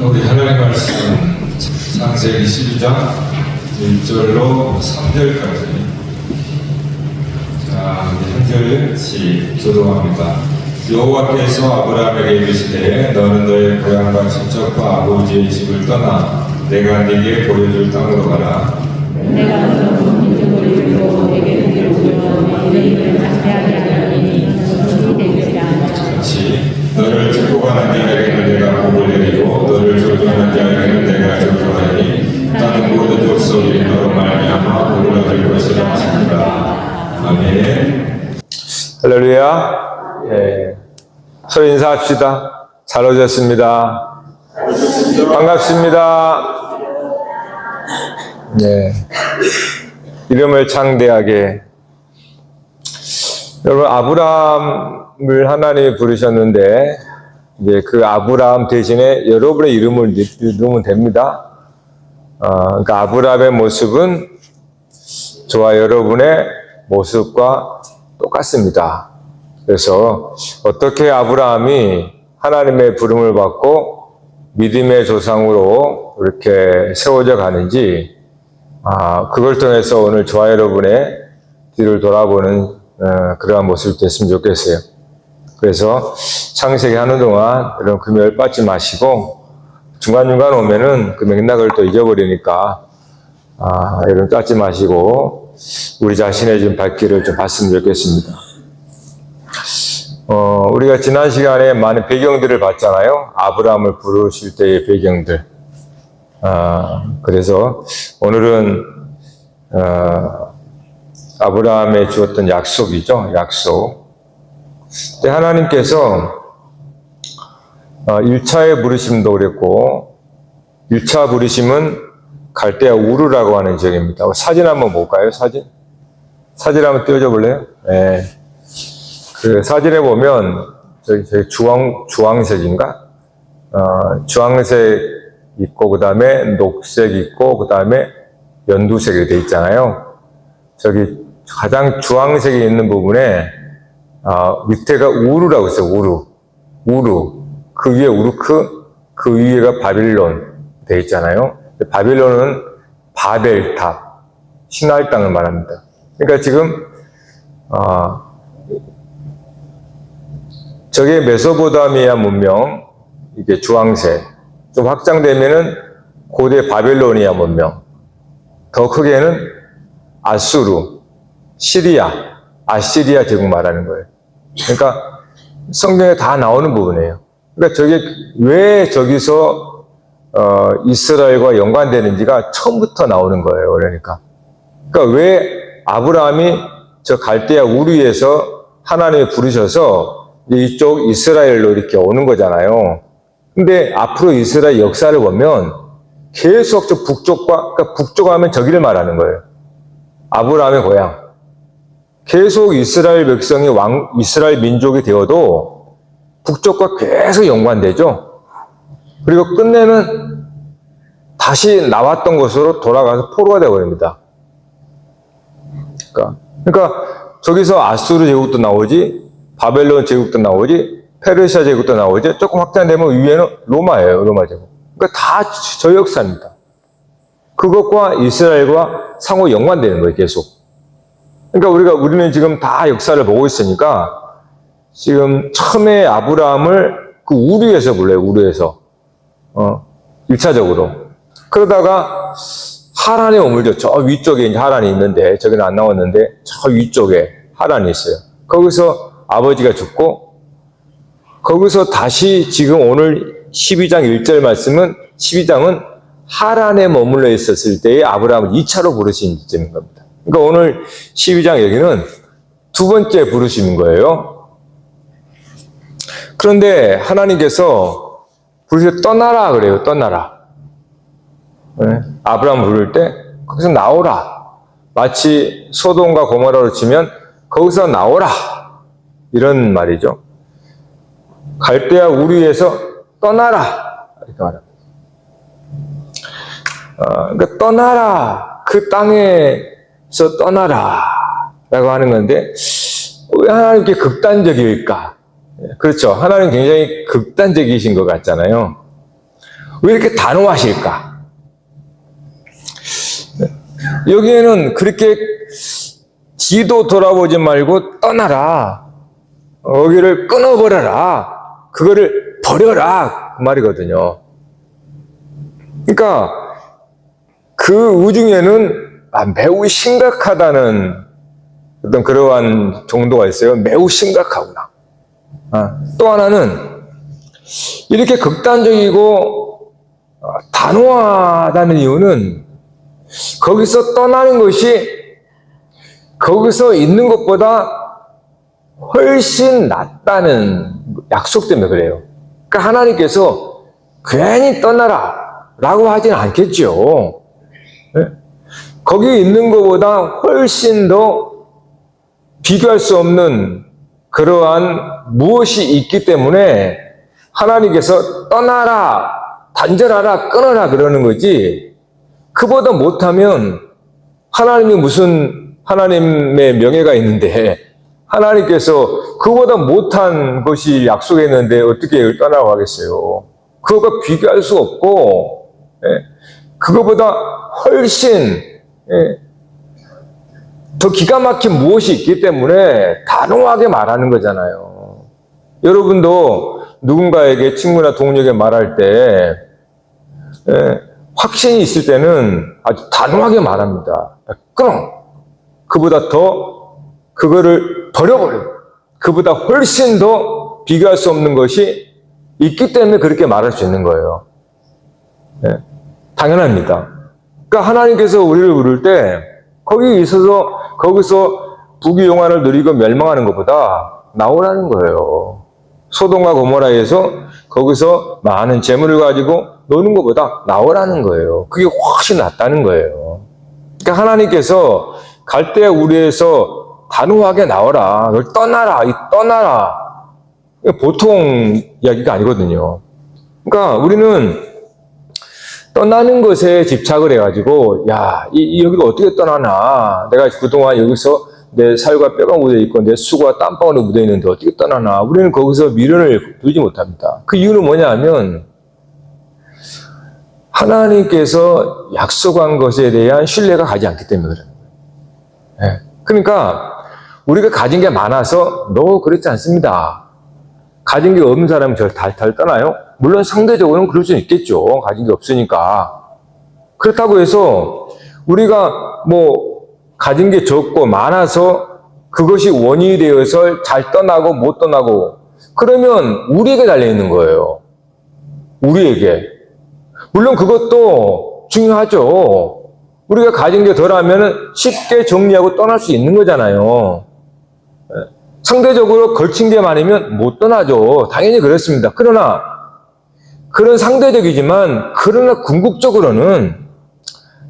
우리 하나님의 말씀은 창세기 12장 1절로 3절까지. 자, 한 절씩 교독합니다. 여호와께서 아브라함에게 이르시되 너는 너의 고향과 친척과 아버지의 집을 떠나 내가 네게 보여줄 땅으로 가라. 내가 너를 인도로 내게 보여주며 내 이름을 창대하게 하리니 너는 되지 않으라. 같이 너를 축복하는 자에게는 내가 복을 내리고 너를 저주하는 자에게는 내가 저주하리니 땅의 모든 족속이 너로 말미암아 복을 얻을 것이라 하시니라. 아멘. 할렐루야. 예. 서로 인사합시다. 잘 오셨습니다. 반갑습니다. 예. 이름을 창대하게. 여러분, 아브라함을 하나님이 부르셨는데, 이제 그 아브라함 대신에 여러분의 이름을 넣으면 됩니다. 그러니까 아브라함의 모습은 저와 여러분의 모습과 똑같습니다. 그래서 어떻게 아브라함이 하나님의 부름을 받고 믿음의 조상으로 이렇게 세워져 가는지, 그걸 통해서 오늘 저와 여러분의 뒤를 돌아보는 그러한 모습이 됐으면 좋겠어요. 그래서 창세기 하는 동안 이런 금요일 빠지 마시고 중간중간 오면은 그 맥락을 또 잊어버리니까 이런 빠지 마시고 우리 자신의 좀 발길을 좀 봤으면 좋겠습니다. 우리가 지난 시간에 많은 배경들을 봤잖아요. 아브라함을 부르실 때의 배경들. 그래서 오늘은 아브라함에 주었던 약속이죠. 약속. 근데 하나님께서 1차의 부르심도 그랬고 1차 부르심은 갈대아 우르라고 하는 지역입니다. 사진 한번 볼까요? 사진 한번 띄워줘 볼래요? 네. 그 사진에 보면 저기 주황색인가? 주황색 있고 그 다음에 녹색 있고 그 다음에 연두색이 돼 있잖아요. 저기 가장 주황색이 있는 부분에 밑에가 우르라고 있어요. 우르. 그 위에 우르크, 그 위에가 바빌론 돼 있잖아요. 바빌론은 바벨탑, 신할 땅을 말합니다. 그러니까 지금 저게 메소포타미아 문명, 이게 주황색. 좀 확장되면은 고대 바벨로니아 문명. 더 크게는 아수르, 시리아, 아시리아 제국 말하는 거예요. 그러니까 성경에 다 나오는 부분이에요. 그러니까 저게 왜 저기서 이스라엘과 연관되는지가 처음부터 나오는 거예요. 그러니까 왜 아브라함이 저 갈대아 우르에서 하나님이 부르셔서 이쪽 이스라엘로 이렇게 오는 거잖아요. 근데 앞으로 이스라엘 역사를 보면 계속 저 그러니까 북쪽 하면 저기를 말하는 거예요. 아브라함의 고향. 계속 이스라엘 백성이 이스라엘 민족이 되어도 북쪽과 계속 연관되죠. 그리고 끝내는 다시 나왔던 곳으로 돌아가서 포로가 되어버립니다. 그러니까 저기서 아수르 제국도 나오지, 바벨론 제국도 나오지, 페르시아 제국도 나오지, 조금 확장되면 위에는 로마예요, 로마 제국. 그러니까 다 저 역사입니다. 그것과 이스라엘과 상호 연관되는 거예요, 계속. 그러니까 우리는 지금 다 역사를 보고 있으니까, 지금 처음에 아브라함을 그 우르에서 불러요, 우르에서. 1차적으로. 그러다가 하란에 머물죠. 저 위쪽에 이제 하란이 있는데, 저기는 안 나왔는데, 저 위쪽에 하란이 있어요. 거기서 아버지가 죽고, 거기서 다시 지금 오늘 12장 1절 말씀은 12장은 하란에 머물러 있었을 때에 아브라함을 2차로 부르신 지점인 겁니다. 그러니까 오늘 12장 여기는 두 번째 부르심인 거예요. 그런데 하나님께서 부르셔 떠나라 그래요. 떠나라. 네? 아브라함 부를 때 거기서 나오라. 마치 소돔과 고모라로 치면 거기서 나오라. 이런 말이죠. 갈대아 우르에서 떠나라. 이렇게 말합니다. 그러니까 떠나라. 그 땅에서 떠나라. 라고 하는 건데, 왜 하나님 이렇게 극단적일까? 그렇죠. 하나님 굉장히 극단적이신 것 같잖아요. 왜 이렇게 단호하실까? 여기에는 그렇게 뒤도 돌아보지 말고 떠나라. 여기를 끊어버려라. 그거를 버려라. 그 말이거든요. 그러니까 그 우중에는 매우 심각하다는 어떤 그러한 정도가 있어요. 매우 심각하구나. 또 하나는 이렇게 극단적이고 단호하다는 이유는 거기서 떠나는 것이 거기서 있는 것보다 훨씬 낫다는 약속 때문에 그래요. 그러니까 하나님께서 괜히 떠나라 라고 하지는 않겠죠. 거기 있는 것보다 훨씬 더 비교할 수 없는 그러한 무엇이 있기 때문에 하나님께서 떠나라, 단절하라, 끊어라 그러는 거지, 그보다 못하면 하나님이 무슨 하나님의 명예가 있는데 하나님께서 그보다 못한 것이 약속했는데 어떻게 떠나라고 하겠어요. 그거가 비교할 수 없고 그거보다 훨씬 더 기가 막힌 무엇이 있기 때문에 단호하게 말하는 거잖아요. 여러분도 누군가에게 친구나 동료에게 말할 때 확신이 있을 때는 아주 단호하게 말합니다. 끊어. 그보다 더 그거를 버려버려. 그보다 훨씬 더 비교할 수 없는 것이 있기 때문에 그렇게 말할 수 있는 거예요. 당연합니다. 그러니까 하나님께서 우리를 부를 때 거기 있어서 거기서 부귀영화를 누리고 멸망하는 것보다 나오라는 거예요. 소돔과 고모라에서 거기서 많은 재물을 가지고 노는 것보다 나오라는 거예요. 그게 훨씬 낫다는 거예요. 그러니까 하나님께서 갈 때 우리에서 단호하게 나오라. 널 떠나라. 떠나라. 보통 이야기가 아니거든요. 그러니까 우리는 떠나는 것에 집착을 해가지고, 야, 여기를 어떻게 떠나나. 내가 그동안 여기서 내 살과 뼈가 묻어있고, 내 수고와 땀방울이 묻어있는데 어떻게 떠나나. 우리는 거기서 미련을 두지 못합니다. 그 이유는 뭐냐 하면, 하나님께서 약속한 것에 대한 신뢰가 가지 않기 때문에 그래요. 그러니까, 우리가 가진 게 많아서, 너 그렇지 않습니다. 가진 게 없는 사람은 절 달달 떠나요? 물론 상대적으로는 그럴 수는 있겠죠. 가진 게 없으니까. 그렇다고 해서 우리가 가진 게 적고 많아서 그것이 원인이 되어서 잘 떠나고 못 떠나고 그러면 우리에게 달려있는 거예요. 우리에게. 물론 그것도 중요하죠. 우리가 가진 게 덜하면 쉽게 정리하고 떠날 수 있는 거잖아요. 상대적으로 걸친 게 많으면 못 떠나죠. 당연히 그렇습니다. 그러나 그런 상대적이지만 그러나 궁극적으로는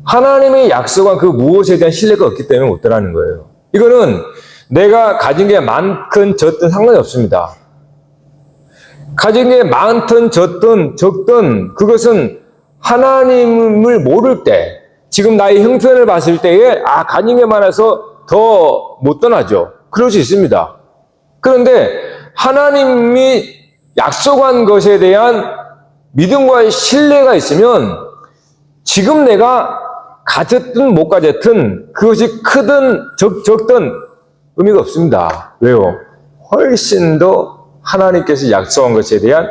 하나님의 약속한 그 무엇에 대한 신뢰가 없기 때문에 못 떠나는 거예요. 이거는 내가 가진 게 많든 적든 상관이 없습니다. 가진 게 많든 적든 그것은 하나님을 모를 때 지금 나의 형편을 봤을 때에 가진 게 많아서 더 못 떠나죠. 그럴 수 있습니다. 그런데 하나님이 약속한 것에 대한 믿음과 신뢰가 있으면 지금 내가 가졌든 못 가졌든 그것이 크든 적든 의미가 없습니다. 왜요? 훨씬 더 하나님께서 약속한 것에 대한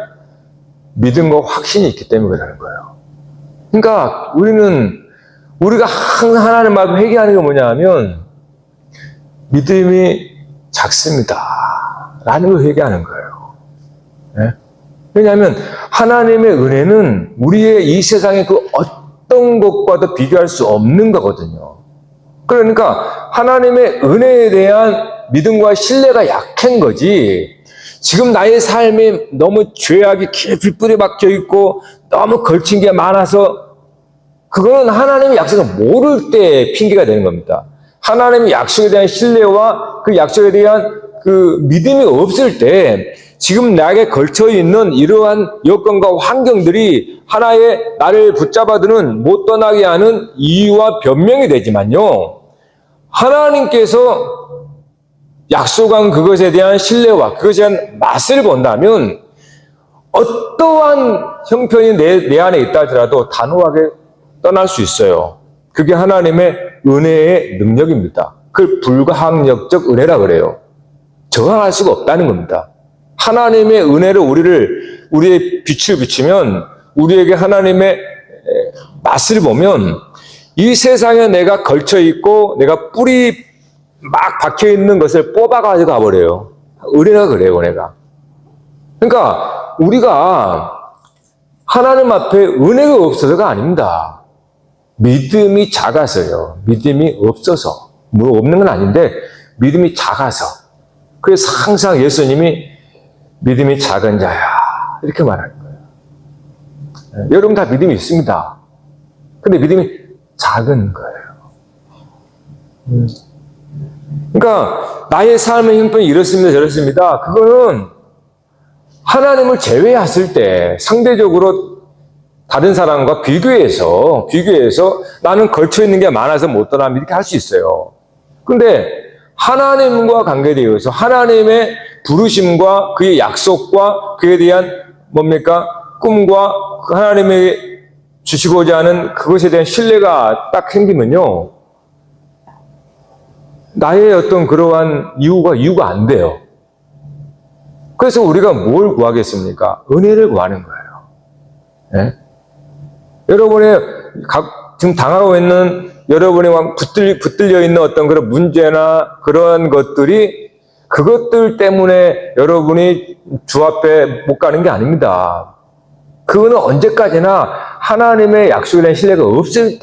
믿음과 확신이 있기 때문에 그러는 거예요. 그러니까 우리가 항상 하나님 앞에 회개하는 게 뭐냐 하면 믿음이 작습니다. 라는 걸 회개하는 거예요. 네? 왜냐하면 하나님의 은혜는 우리의 이 세상의 그 어떤 것과도 비교할 수 없는 거거든요. 그러니까 하나님의 은혜에 대한 믿음과 신뢰가 약한 거지. 지금 나의 삶이 너무 죄악이 깊이 뿌리 박혀 있고 너무 걸친 게 많아서 그거는 하나님의 약속을 모를 때 핑계가 되는 겁니다. 하나님의 약속에 대한 신뢰와 그 약속에 대한 그 믿음이 없을 때 지금 나에게 걸쳐 있는 이러한 여건과 환경들이 하나의 나를 붙잡아두는 못 떠나게 하는 이유와 변명이 되지만요. 하나님께서 약속한 그것에 대한 신뢰와 그것에 대한 맛을 본다면 어떠한 형편이 내 안에 있다 하더라도 단호하게 떠날 수 있어요. 그게 하나님의 은혜의 능력입니다. 그걸 불가항력적 은혜라 그래요. 저항할 수가 없다는 겁니다. 하나님의 은혜로 우리의 빛을 비추면, 우리에게 하나님의 맛을 보면, 이 세상에 내가 걸쳐있고 내가 뿌리 막 박혀있는 것을 뽑아가지고 가버려요. 은혜가 그래요, 은혜가. 그러니까 우리가 하나님 앞에 은혜가 없어서가 아닙니다. 믿음이 작아서요. 믿음이 없어서. 뭐 없는 건 아닌데 믿음이 작아서. 그래서 항상 예수님이 믿음이 작은 자야 이렇게 말하는 거예요. 여러분 다 믿음이 있습니다. 근데 믿음이 작은 거예요. 그러니까 나의 삶의 형편이 이렇습니다 저렇습니다. 그거는 하나님을 제외했을 때 상대적으로 다른 사람과 비교해서 나는 걸쳐있는 게 많아서 못 떠납니다 이렇게 할 수 있어요. 근데 하나님과 관계되어서 하나님의 부르심과 그의 약속과 그에 대한 뭡니까? 꿈과 하나님의 주시고자 하는 그것에 대한 신뢰가 딱 생기면요. 나의 어떤 그러한 이유가 안 돼요. 그래서 우리가 뭘 구하겠습니까? 은혜를 구하는 거예요. 네? 여러분의 지금 당하고 있는 여러분이 붙들려 있는 어떤 그런 문제나 그런 것들이 그것들 때문에 여러분이 주 앞에 못 가는 게 아닙니다. 그거는 언제까지나 하나님의 약속에 대한 신뢰가 없을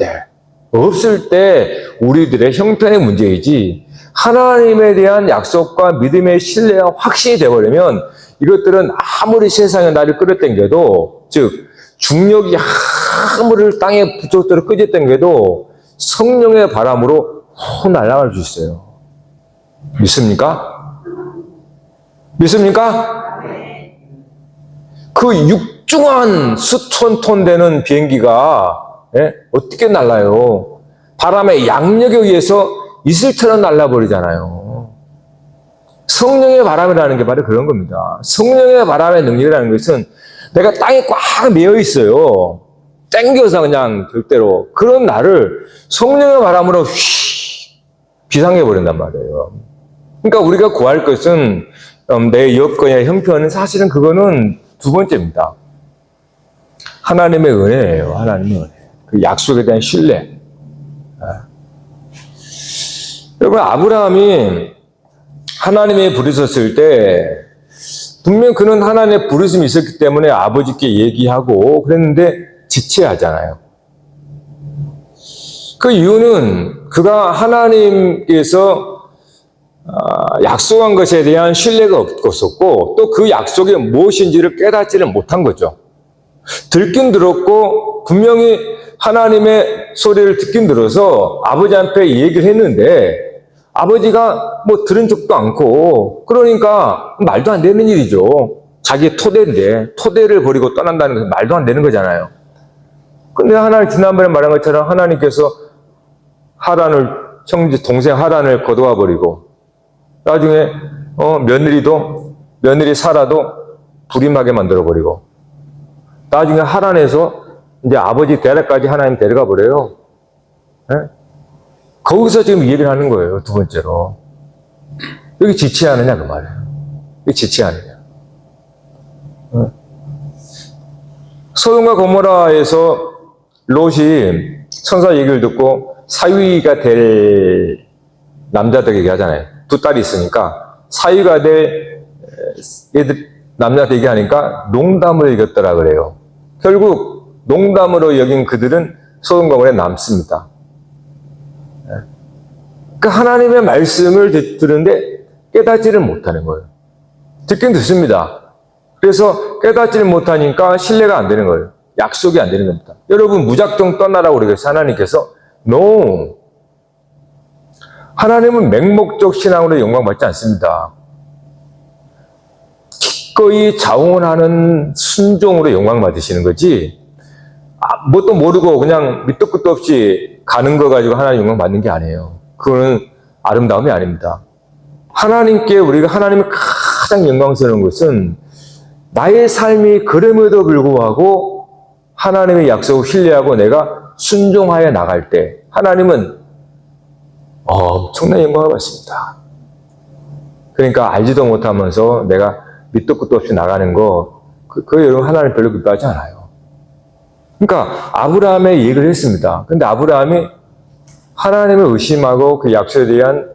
때 우리들의 형편의 문제이지 하나님에 대한 약속과 믿음의 신뢰와 확신이 되어버리면 이것들은 아무리 세상에 나를 끌어당겨도 즉 중력이 아무리 땅에 부쩍도록 끌어당겨도 성령의 바람으로 훅 날아갈 수 있어요. 믿습니까? 믿습니까? 그 육중한 수천 톤 되는 비행기가 어떻게 날아요? 바람의 양력에 의해서 이슬처럼 날아버리잖아요. 성령의 바람이라는 게 바로 그런 겁니다. 성령의 바람의 능력이라는 것은 내가 땅에 꽉 매여 있어요. 땡겨서 그냥 절대로 그런 나를 성령의 바람으로 비상해 버린단 말이에요. 그러니까 우리가 구할 것은 내 여건이나 형편은 사실은 그거는 두 번째입니다. 하나님의 은혜예요. 하나님의 은혜. 그 약속에 대한 신뢰. 여러분 아브라함이 하나님이 부르셨을 때 분명 그는 하나님의 부르심이 있었기 때문에 아버지께 얘기하고 그랬는데 지체하잖아요. 그 이유는 그가 하나님께서 약속한 것에 대한 신뢰가 없었고 또 그 약속이 무엇인지를 깨닫지를 못한 거죠. 듣긴 들었고 분명히 하나님의 소리를 듣긴 들어서 아버지한테 얘기를 했는데 아버지가 뭐 들은 적도 않고 그러니까 말도 안 되는 일이죠. 자기 토대인데 토대를 버리고 떠난다는 것은 말도 안 되는 거잖아요. 근데 하나님 지난번에 말한 것처럼 하나님께서 하란을 동생 하란을 거두어 버리고 나중에 며느리 사라도 불임하게 만들어 버리고 나중에 하란에서 이제 아버지 데려까지 하나님 데려가 버려요. 네? 거기서 지금 얘기를 하는 거예요. 두 번째로 여기 지체하느냐 그 말이에요. 여기 지체하느냐. 소돔과 고모라에서 롯이 천사 얘기를 듣고 사위가 될 남자들 얘기하잖아요. 두 딸이 있으니까 사위가 될 남자한테 얘기하니까 농담으로 여겼더라 그래요. 결국 농담으로 여긴 그들은 소돔과 고모라에 남습니다. 그 하나님의 말씀을 듣는데 깨닫지를 못하는 거예요. 듣긴 듣습니다. 그래서 깨닫지를 못하니까 신뢰가 안 되는 거예요. 약속이 안 되는 겁니다. 여러분 무작정 떠나라고 그러겠어요. 하나님께서 No. 하나님은 맹목적 신앙으로 영광받지 않습니다. 기꺼이 자원하는 순종으로 영광받으시는 거지 뭣도 모르고 그냥 밑도 끝도 없이 가는 거 가지고 하나님 영광받는 게 아니에요. 그거는 아름다움이 아닙니다. 하나님께 우리가 하나님의 가장 영광스러운 것은 나의 삶이 그럼에도 불구하고 하나님의 약속을 신뢰하고 내가 순종하여 나갈 때 하나님은 엄청난 영광을 받습니다. 그러니까 알지도 못하면서 내가 밑도 끝도 없이 나가는 거, 여러분 하나님 별로 기뻐하지 않아요. 그러니까 아브라함의 얘기를 했습니다. 근데 아브라함이 하나님을 의심하고 그 약속에 대한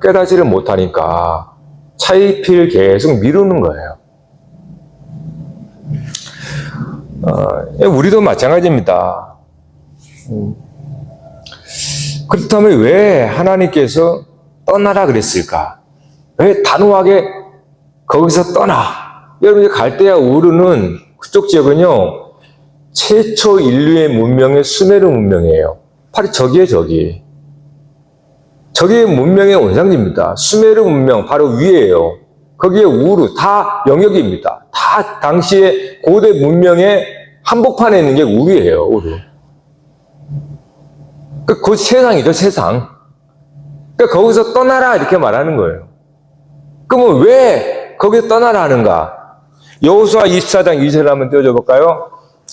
깨닫지를 못하니까 차이피를 계속 미루는 거예요. 우리도 마찬가지입니다. 그렇다면 왜 하나님께서 떠나라 그랬을까? 왜 단호하게 거기서 떠나? 여러분, 갈대아 우르는 그쪽 지역은요, 최초 인류의 문명의 수메르 문명이에요. 바로 저기에 저기. 저게 문명의 원상지입니다. 수메르 문명 바로 위에요. 거기에 우르 다 영역입니다. 다 당시의 고대 문명의 한복판에 있는 게 우르예요. 우르. 그 세상이죠, 세상. 그러니까 거기서 떠나라 이렇게 말하는 거예요. 그러면 왜 거기서 떠나라 하는가? 여호수아 24장 2절 한번 띄워줘 볼까요?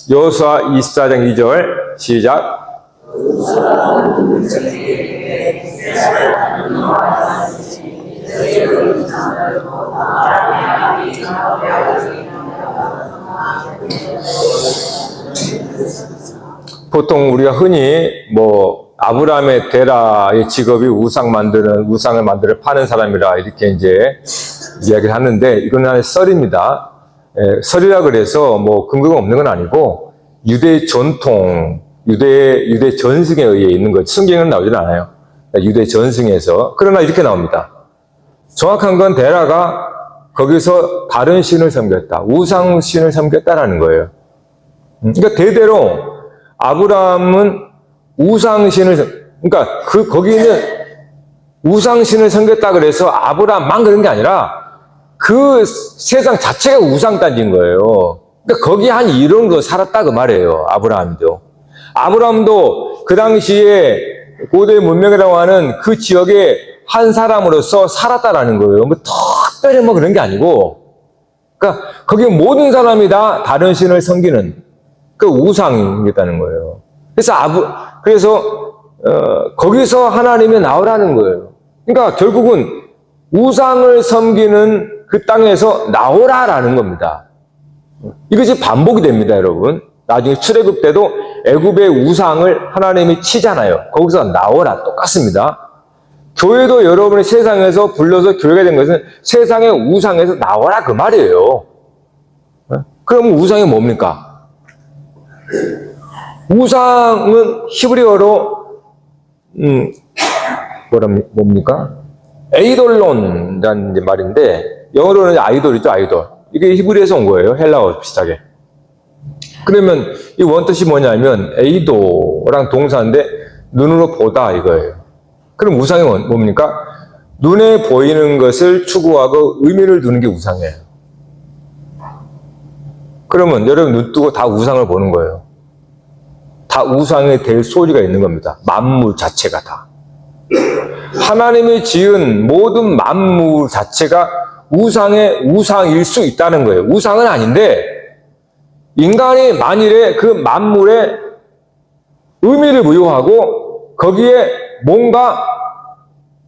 여호수아 24장 2절 시작. 보통 우리가 흔히 아브라함의 데라의 직업이 우상을 만들어 파는 사람이라 이렇게 이제 이야기를 하는데, 이건 하나의 썰입니다. 썰이라 그래서 근거가 없는 건 아니고 유대 전통, 유대 전승에 의해 있는 것, 성경에는 나오진 않아요. 유대 전승에서. 그러나 이렇게 나옵니다. 정확한 건 데라가 거기서 다른 신을 섬겼다. 우상신을 섬겼다라는 거예요. 그러니까 대대로 아브라함은 그러니까 거기는 우상신을 섬겼다 그래서 아브라함만 그런 게 아니라 그 세상 자체가 우상단지인 거예요. 그러니까 거기 한 이런 거 살았다 그 말이에요. 아브라함도 그 당시에 고대 문명이라고 하는 그 지역의 한 사람으로서 살았다라는 거예요. 특별히 그런 게 아니고, 그러니까 거기 모든 사람이 다 다른 신을 섬기는 그 우상이겠다는 거예요. 그래서 거기서 하나님이 나오라는 거예요. 그러니까 결국은 우상을 섬기는 그 땅에서 나오라라는 겁니다. 이것이 반복이 됩니다, 여러분. 나중에 출애굽 때도 애굽의 우상을 하나님이 치잖아요. 거기서 나오라, 똑같습니다. 교회도 여러분의 세상에서 불러서 교회가 된 것은 세상의 우상에서 나오라 그 말이에요. 그럼 우상이 뭡니까? 우상은 히브리어로 뭡니까? 에이돌론이라는 말인데, 영어로는 아이돌이죠, 아이돌. 이게 히브리에서 온 거예요, 헬라어 비슷하게. 그러면 이 원뜻이 뭐냐면 에이도랑 동사인데 눈으로 보다 이거예요. 그럼 우상이 뭡니까? 눈에 보이는 것을 추구하고 의미를 두는 게 우상이에요. 그러면 여러분 눈 뜨고 다 우상을 보는 거예요. 다 우상이 될 소리가 있는 겁니다. 만물 자체가 다. 하나님이 지은 모든 만물 자체가 우상일 수 있다는 거예요. 우상은 아닌데 인간이 만일에 그 만물에 의미를 부여하고 거기에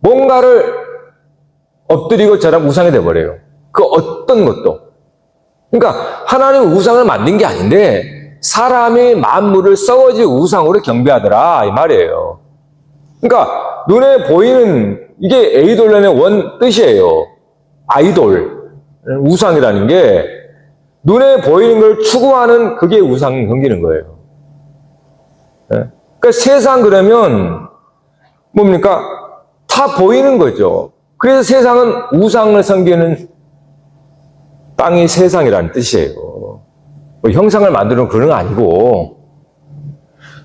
뭔가를 엎드리고 저랑 우상이 돼버려요. 그 어떤 것도. 그러니까 하나님은 우상을 만든 게 아닌데 사람이 만물을 썩어지 우상으로 경배하더라 이 말이에요. 그러니까 눈에 보이는 이게 에이돌론의 원 뜻이에요. 아이돌, 우상이라는 게 눈에 보이는 걸 추구하는 그게 우상 섬기는 거예요. 그러니까 세상 그러면 뭡니까? 다 보이는 거죠. 그래서 세상은 우상을 섬기는 땅이 세상이라는 뜻이에요. 뭐 형상을 만드는 그런 건 아니고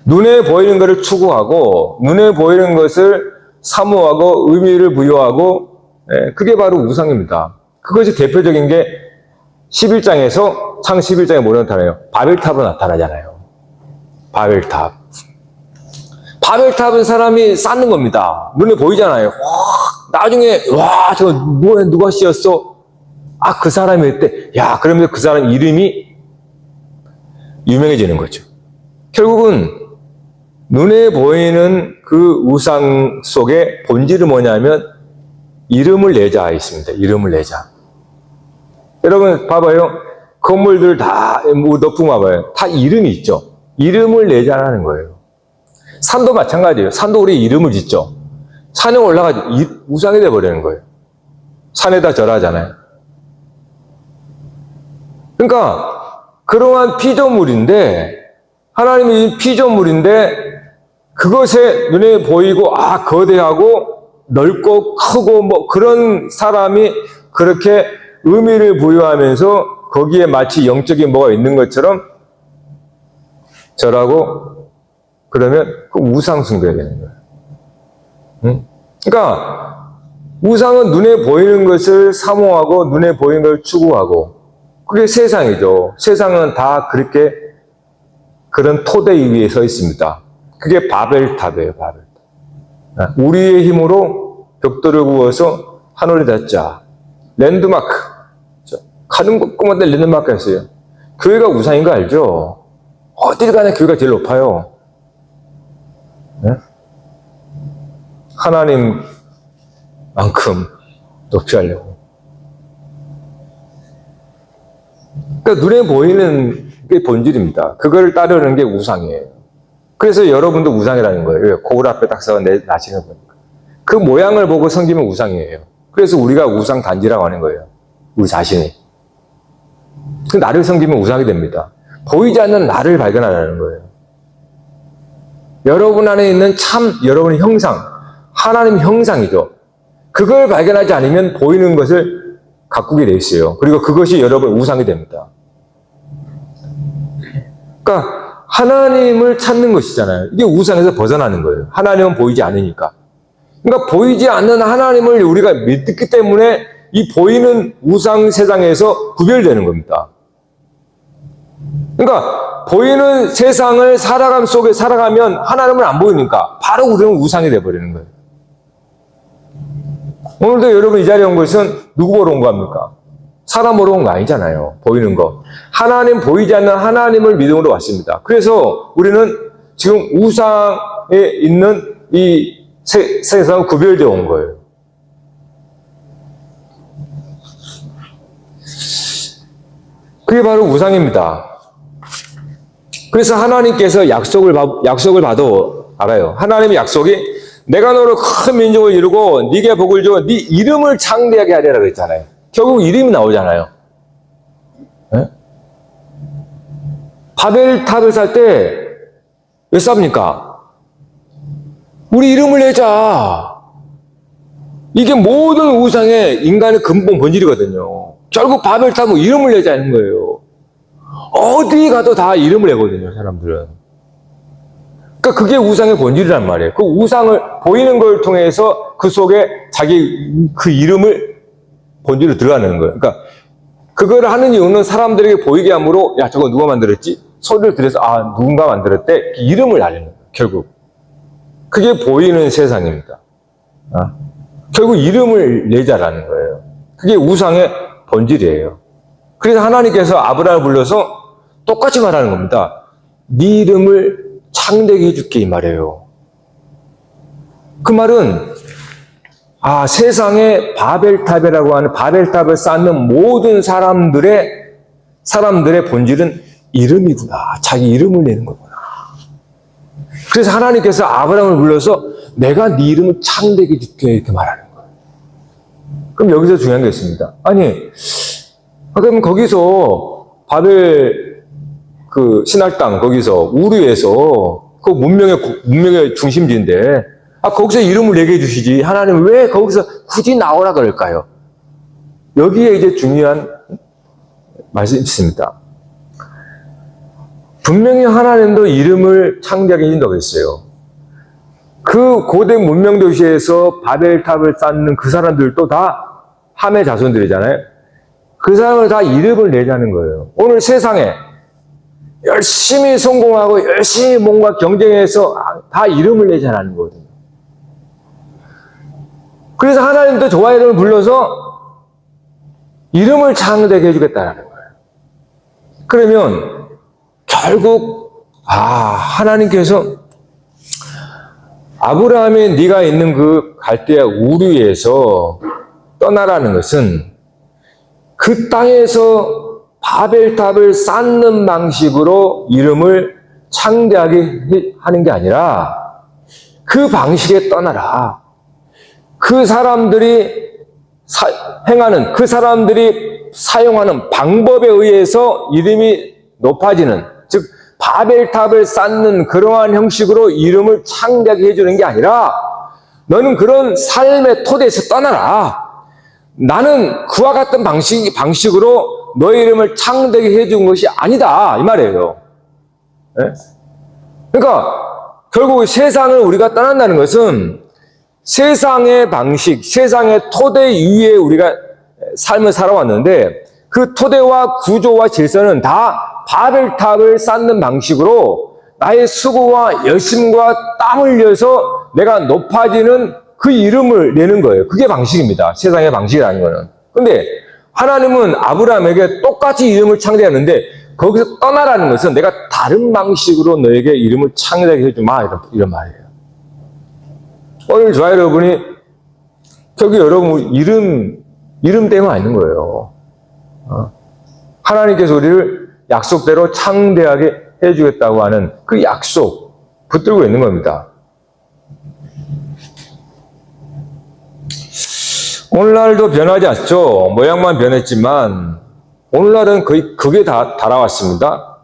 눈에 보이는 것을 추구하고 눈에 보이는 것을 사모하고 의미를 부여하고 그게 바로 우상입니다. 그것이 대표적인 게 11장에서 창 11장에 뭐로 나타나요? 바벨탑으로 나타나잖아요. 바벨탑은 사람이 쌓는 겁니다. 눈에 보이잖아요. 나중에 저거 누가 씌었어? 아, 그 사람이 했대. 야, 그러면서 그 사람 이름이 유명해지는 거죠. 결국은 눈에 보이는 그 우상 속의 본질은 뭐냐면 이름을 내자 있습니다. 이름을 내자. 여러분 봐봐요. 건물들 다 높은 봐봐요. 다 이름이 있죠. 이름을 내자라는 거예요. 산도 마찬가지예요. 산도 우리 이름을 짓죠. 산에 올라가지 우상이 돼버리는 거예요. 산에다 절하잖아요. 그러니까 그러한 피조물인데 하나님이 피조물인데 그것에 눈에 보이고 아 거대하고 넓고 크고 뭐 그런 사람이 그렇게 의미를 부여하면서 거기에 마치 영적인 뭐가 있는 것처럼 절하고 그러면 그 우상 숭배가 되는 거예요. 응? 그러니까 우상은 눈에 보이는 것을 사모하고 눈에 보이는 걸 추구하고 그게 세상이죠. 세상은 다 그렇게 그런 토대 위에 서 있습니다. 그게 바벨탑이에요. 바벨탑. 우리의 힘으로 벽돌을 구워서 하늘에 닿자. 랜드마크. 가는 곳마다 랜드마크가 있어요. 교회가 우상인 거 알죠? 어딜 가나 교회가 제일 높아요. 네? 하나님만큼 높이 하려고. 그러니까 눈에 보이는 게 본질입니다. 그걸 따르는 게 우상이에요. 그래서 여러분도 우상이라는 거예요. 거울 앞에 딱 서서 내 나시는 거니까. 그 모양을 보고 섬기면 우상이에요. 그래서 우리가 우상 단지라고 하는 거예요. 우리 자신이. 그 나를 섬기면 우상이 됩니다. 보이지 않는 나를 발견하라는 거예요. 여러분 안에 있는 참 여러분의 형상, 하나님 형상이죠. 그걸 발견하지 않으면 보이는 것을 가꾸게 돼 있어요. 그리고 그것이 여러분 우상이 됩니다. 그러니까 하나님을 찾는 것이잖아요. 이게 우상에서 벗어나는 거예요. 하나님은 보이지 않으니까. 그러니까 보이지 않는 하나님을 우리가 믿기 때문에 이 보이는 우상 세상에서 구별되는 겁니다. 그러니까 보이는 세상을 살아감 속에 살아가면 하나님은 안 보이니까 바로 우리는 우상이 돼버리는 거예요. 오늘도 여러분 이 자리에 온 것은 누구 보러 온 겁니까? 사람 보러 온 거 아니잖아요. 보이는 거. 하나님 보이지 않는 하나님을 믿음으로 왔습니다. 그래서 우리는 지금 우상에 있는 이 세상은 구별되어 온 거예요. 그게 바로 우상입니다. 그래서 하나님께서 약속을 봐도 알아요. 하나님의 약속이 내가 너로 큰 민족을 이루고 네게 복을 줘 네 이름을 창대하게 하리라 그랬잖아요. 결국 이름이 나오잖아요. 네? 바벨탑을 살 때 왜 쌉니까? 우리 이름을 내자. 이게 모든 우상의 인간의 근본 본질이거든요. 결국 바벨탑은 이름을 내자는 거예요. 어디 가도 다 이름을 내거든요, 사람들은. 그러니까 그게 우상의 본질이란 말이에요. 그 우상을 보이는 걸 통해서 그 속에 자기 그 이름을 본질로 들어가는 거예요. 그러니까 그걸 하는 이유는 사람들에게 보이게 함으로 야 저거 누가 만들었지? 소리를 들여서 아 누군가 만들었대. 이름을 알리는 거예요. 결국 그게 보이는 세상입니다. 결국 이름을 내자라는 거예요. 그게 우상의 본질이에요. 그래서 하나님께서 아브라함을 불러서 똑같이 말하는 겁니다. 네 이름을 창대하게 해줄게 이 말이에요. 그 말은 세상에 바벨탑이라고 하는 바벨탑을 쌓는 모든 사람들의 본질은 이름이구나. 자기 이름을 내는 거구나. 그래서 하나님께서 아브라함을 불러서 내가 네 이름을 창대하게 해줄게 이렇게 말하는 거예요. 그럼 여기서 중요한 게 있습니다. 아니 그럼 거기서 바벨 그 신할 땅 거기서 우르에서 그 문명의 중심지인데 거기서 이름을 내게 해주시지 하나님 왜 거기서 굳이 나오라 그럴까요? 여기에 이제 중요한 말씀이 있습니다. 분명히 하나님도 이름을 창대하게 해준다고 했어요. 그 고대 문명 도시에서 바벨탑을 쌓는 그 사람들도 다 함의 자손들이잖아요. 그 사람을 다 이름을 내자는 거예요. 오늘 세상에 열심히 성공하고 열심히 뭔가 경쟁해서 다 이름을 내자는 거거든요. 그래서 하나님도 저와 여러분을 불러서 이름을 창대하게 해주겠다는 거예요. 그러면 결국 하나님께서 아브라함이 네가 있는 그 갈대아 우르에서 떠나라는 것은 그 땅에서 바벨탑을 쌓는 방식으로 이름을 창대하게 하는 게 아니라 그 방식에 떠나라. 그 사람들이 행하는, 그 사람들이 사용하는 방법에 의해서 이름이 높아지는, 즉 바벨탑을 쌓는 그러한 형식으로 이름을 창대하게 해주는 게 아니라 너는 그런 삶의 토대에서 떠나라. 나는 그와 같은 방식으로 너의 이름을 창대하게 해준 것이 아니다. 이 말이에요. 네? 그러니까 결국 세상을 우리가 떠난다는 것은 세상의 방식, 세상의 토대 위에 우리가 삶을 살아왔는데 그 토대와 구조와 질서는 다 바벨탑을 쌓는 방식으로 나의 수고와 열심과 땀을 흘려서 내가 높아지는 그 이름을 내는 거예요. 그게 방식입니다. 세상의 방식이라는 거는. 근데 하나님은 아브라함에게 똑같이 이름을 창대하는데 거기서 떠나라는 것은 내가 다른 방식으로 너에게 이름을 창대하게 해주마. 이런 말이에요. 오늘 저와 여러분이 결국 여러분 이름 때문에 아닌 거예요. 하나님께서 우리를 약속대로 창대하게 해주겠다고 하는 그 약속 붙들고 있는 겁니다. 오늘날도 변하지 않죠. 모양만 변했지만 오늘날은 거의 그게 다 달아왔습니다.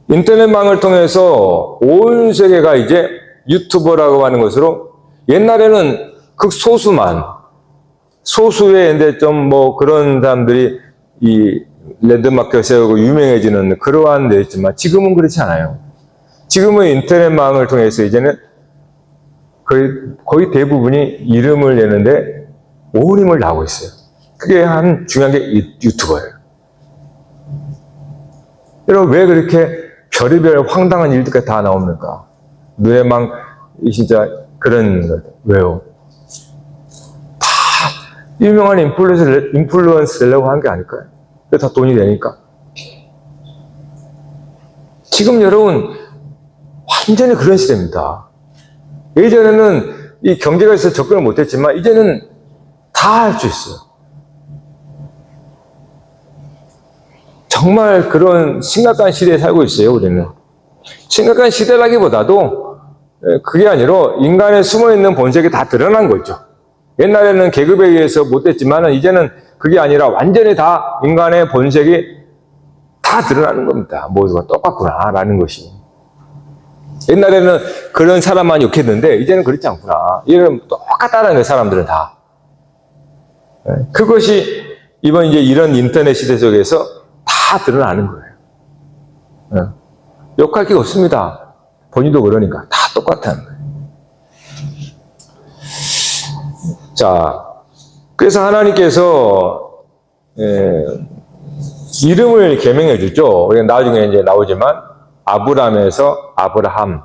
인터넷망을 통해서 온 세계가 이제 유튜버라고 하는 것으로 옛날에는 극소수만 소수의 근데 좀 그런 사람들이 이 랜드마크를 세우고 유명해지는 그러한 데였지만 지금은 그렇지 않아요. 지금은 인터넷망을 통해서 이제는 거의 대부분이 이름을 내는데 온 힘을 다하고 있어요. 그게 한 중요한 게 유튜버예요. 여러분 왜 그렇게 별의별 황당한 일들까지 다 나옵니까? 눈에 막 진짜 그런 것 왜요? 다 유명한 인플루언스 되려고 한 게 아닐까요? 그게 다 돈이 되니까. 지금 여러분 완전히 그런 시대입니다. 예전에는 이 경제가 있어서 접근을 못했지만 이제는 다 할 수 있어요. 정말 그런 심각한 시대에 살고 있어요, 우리는. 심각한 시대라기보다도 그게 아니라 인간의 숨어있는 본색이 다 드러난 거죠. 옛날에는 계급에 의해서 못됐지만 이제는 그게 아니라 완전히 다 인간의 본색이 다 드러나는 겁니다. 모두가 똑같구나라는 것이. 옛날에는 그런 사람만 욕했는데 이제는 그렇지 않구나. 이런 똑같다는 거예요, 사람들은 다. 그것이 이번 이제 이런 인터넷 시대 속에서 다 드러나는 거예요. 욕할 게 없습니다. 본인도 그러니까 다 똑같다는 거예요. 자, 그래서 하나님께서 이름을 계명해 주죠. 우리가 나중에 이제 나오지만 아브람에서 아브라함.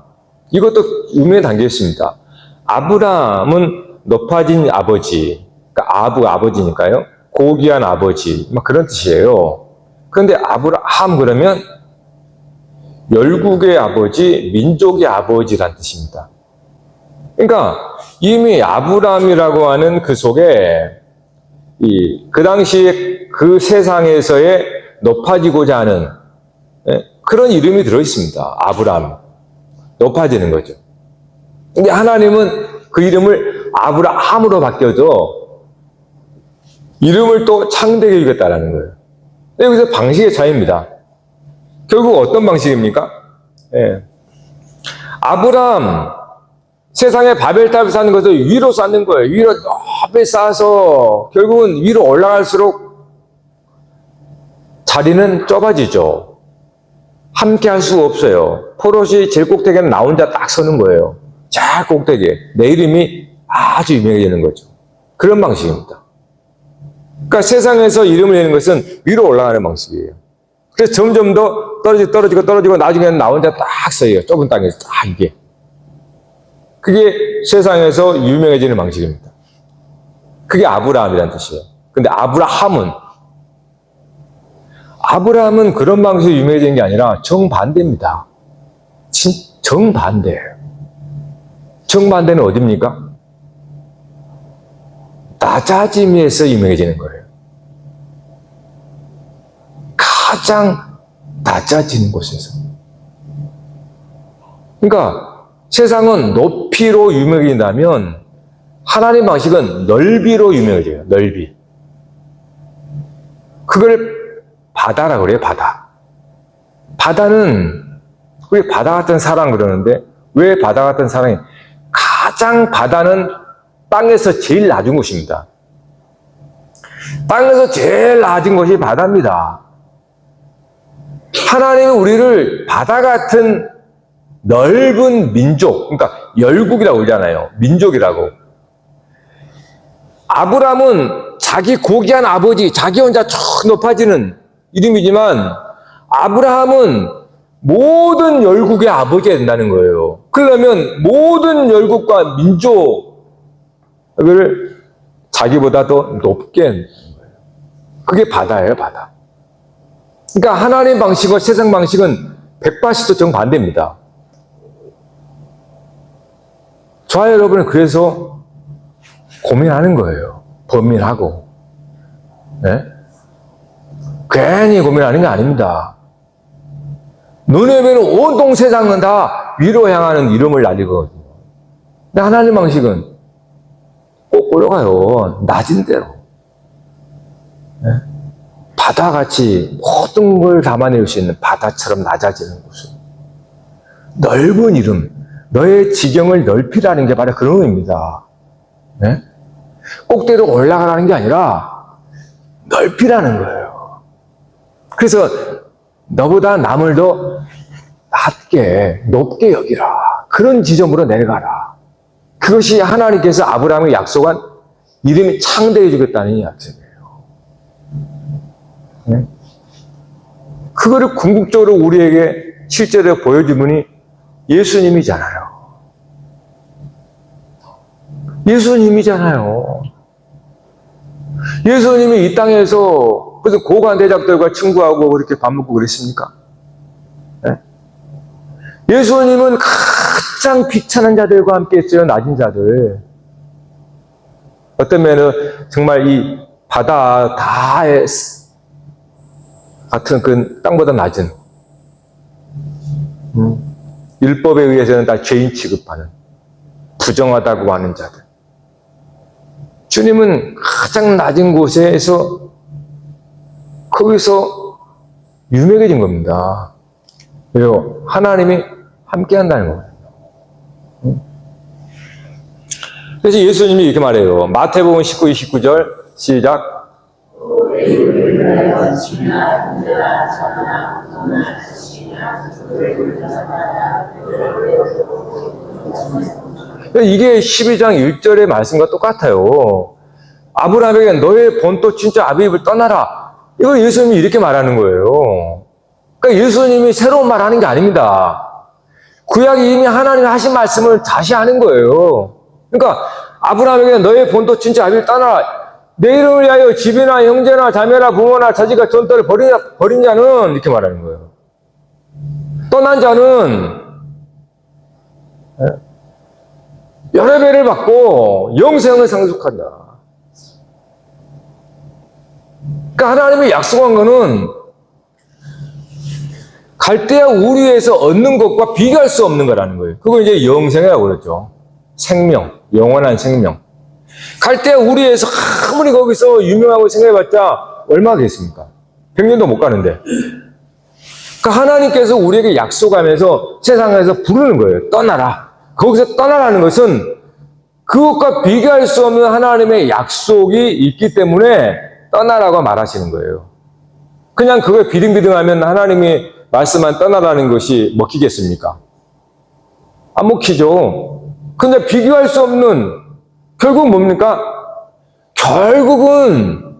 이것도 의미에 담겨 있습니다. 아브람은 높아진 아버지, 그러니까 아버지니까요. 고귀한 아버지, 막 그런 뜻이에요. 그런데 아브라함 그러면 열국의 아버지, 민족의 아버지란 뜻입니다. 그러니까 이미 아브라함이라고 하는 그 속에 그 당시에 그 세상에서의 높아지고자 하는 그런 이름이 들어 있습니다. 아브라함. 높아지는 거죠. 근데 하나님은 그 이름을 아브라함으로 바뀌어도 이름을 또 창대하게 주겠다라는 거예요. 여기서 방식의 차이입니다. 결국 어떤 방식입니까? 아브라함, 세상에 바벨탑을 쌓는 것을 위로 쌓는 거예요. 위로 높이 쌓아서 결국은 위로 올라갈수록 자리는 좁아지죠. 함께 할 수가 없어요. 포롯이 제일 꼭대기에는 나 혼자 딱 서는 거예요. 제일 꼭대기에. 내 이름이 아주 유명해지는 거죠. 그런 방식입니다. 그러니까 세상에서 이름을 내는 것은 위로 올라가는 방식이에요. 그래서 점점 더 떨어지고 나중에는 나 혼자 딱 서요. 좁은 땅에서 딱 이게. 그게 세상에서 유명해지는 방식입니다. 그게 아브라함이라는 뜻이에요. 근데 아브라함은 아브라함은 그런 방식으로 유명해진 게 아니라 정반대입니다. 정반대예요. 정반대는 어디입니까? 낮아짐에서 유명해지는 거예요. 가장 낮아지는 곳에서. 그러니까 세상은 높이로 유명해진다면 하나님 방식은 넓이로 유명해져요. 넓이. 그걸 바다라고 그래요. 바다. 바다는 왜 바다 같은 사랑 그러는데 왜 바다 같은 사랑이 가장 바다는 땅에서 제일 낮은 곳입니다. 땅에서 제일 낮은 곳이 바다입니다. 하나님은 우리를 바다 같은 넓은 민족, 그러니까 열국이라고 그러잖아요. 민족이라고. 아브람은 자기 고귀한 아버지, 자기 혼자 쭉 높아지는 이름이지만 아브라함은 모든 열국의 아버지가 된다는 거예요. 그러려면 모든 열국과 민족을 자기보다 더 높게 하는 거예요. 그게 바다예요, 바다. 그러니까 하나님 방식과 세상 방식은 180도 정반대입니다. 저와 여러분은 그래서 고민하는 거예요. 고민하고. 네? 괜히 고민하는 게 아닙니다. 눈에 보이는 온통 세상은 다 위로 향하는 이름을 날리거든요. 근데 하나님 방식은 꼭 올라가요. 낮은 대로. 네? 바다같이 모든 걸 담아낼 수 있는 바다처럼 낮아지는 곳은 넓은 이름, 너의 지경을 넓히라는 게 바로 그런 의미입니다. 네? 꼭대기로 올라가라는 게 아니라 넓히라는 거예요. 그래서 너보다 남을 더 낮게, 높게 여기라. 그런 지점으로 내려가라. 그것이 하나님께서 아브라함에게 약속한 이름이 창대해 주겠다는 약속이에요. 네? 그거를 궁극적으로 우리에게 실제로 보여준 분이 예수님이잖아요. 예수님이잖아요. 예수님이 이 땅에서 무슨 고관 대작들과 친구하고 그렇게 밥 먹고 그랬습니까? 네? 예수님은 가장 비천한 자들과 함께 했어요. 낮은 자들. 어떤 면은 정말 이 바다 다에 같은 그 땅보다 낮은 율법에 의해서는 다 죄인 취급하는 부정하다고 하는 자들. 주님은 가장 낮은 곳에서 거기서 유명해진 겁니다. 그리고 하나님이 함께 한다는 거예요. 그래서 예수님이 이렇게 말해요. 마태복음 19, 29절 시작. 이게 12장 1절의 말씀과 똑같아요. 아브라함에게 너의 본토 친척 아비집을 떠나라. 이걸 예수님이 이렇게 말하는 거예요. 그러니까 예수님이 새로운 말 하는 게 아닙니다. 구약이 이미 하나님이 하신 말씀을 다시 하는 거예요. 그러니까 아브라함에게 너의 본토 친척 아비집을 떠나라. 내 이름을 위하여 집이나 형제나 자매나 부모나 자식과 전토를 버린 자는 이렇게 말하는 거예요. 떠난 자는 여러 배를 받고 영생을 상속한다. 그러니까 하나님이 약속한 거는 갈대아 우리에서 얻는 것과 비교할 수 없는 거라는 거예요. 그걸 이제 영생이라고 그러죠. 생명, 영원한 생명. 갈대아 우리에서 아무리 거기서 유명하고 생각해봤자 얼마겠습니까? 100년도 못 가는데. 그러니까 하나님께서 우리에게 약속하면서 세상에서 부르는 거예요. 떠나라. 거기서 떠나라는 것은 그것과 비교할 수 없는 하나님의 약속이 있기 때문에 떠나라고 말하시는 거예요. 그냥 그걸 비등비등하면 하나님이 말씀만 떠나라는 것이 먹히겠습니까? 안 먹히죠. 근데 비교할 수 없는 결국 뭡니까? 결국은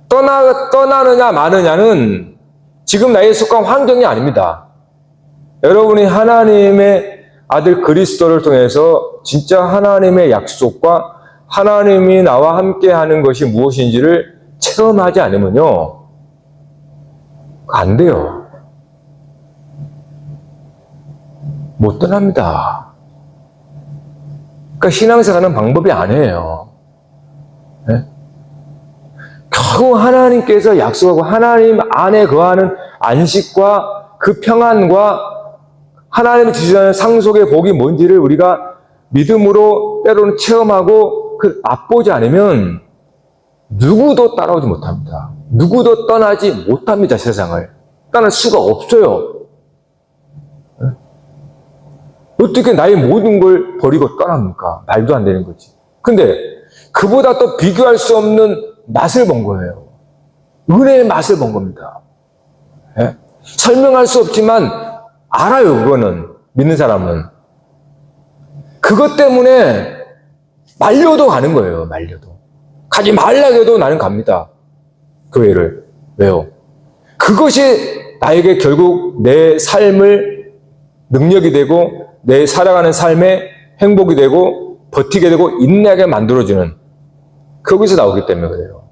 떠나느냐 마느냐는 지금 나에 속한 환경이 아닙니다. 여러분이 하나님의 아들 그리스도를 통해서 진짜 하나님의 약속과 하나님이 나와 함께 하는 것이 무엇인지를 체험하지 않으면요. 안 돼요. 못 떠납니다. 그러니까 신앙생활은 방법이 아니에요. 네? 겨우 하나님께서 약속하고 하나님 안에 거하는 안식과 그 평안과 하나님이 주시는 상속의 복이 뭔지를 우리가 믿음으로 때로는 체험하고 그 맛보지 않으면 누구도 따라오지 못합니다. 누구도 떠나지 못합니다. 세상을. 떠날 수가 없어요. 어떻게 나의 모든 걸 버리고 떠납니까? 말도 안 되는 거지. 근데 그보다 또 비교할 수 없는 맛을 본 거예요. 은혜의 맛을 본 겁니다. 예? 설명할 수 없지만 알아요. 그거는 믿는 사람은. 그것 때문에 말려도 가는 거예요. 말려도. 가지 말라고 해도 나는 갑니다. 교회를. 왜요? 그것이 나에게 결국 내 삶을 능력이 되고 내 살아가는 삶의 행복이 되고 버티게 되고 인내하게 만들어주는 거기서 나오기 때문에 그래요.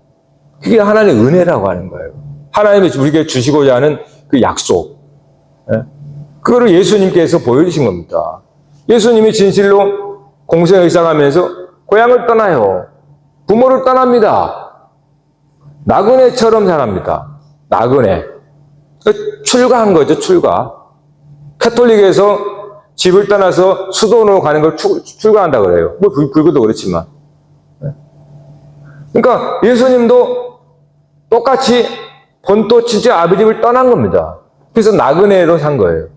그게 하나님의 은혜라고 하는 거예요. 하나님이 우리에게 주시고자 하는 그 약속. 그거를 예수님께서 보여주신 겁니다. 예수님이 진실로 공생을 시작하면서 고향을 떠나요. 부모를 떠납니다. 나그네처럼 살합니다. 나그네. 출가한 거죠, 출가. 카톨릭에서 집을 떠나서 수도원으로 가는 걸 출가한다 그래요. 뭐 불교도 그렇지만. 그러니까 예수님도 똑같이 본토 친척 아버지 집을 떠난 겁니다. 그래서 나그네로 산 거예요.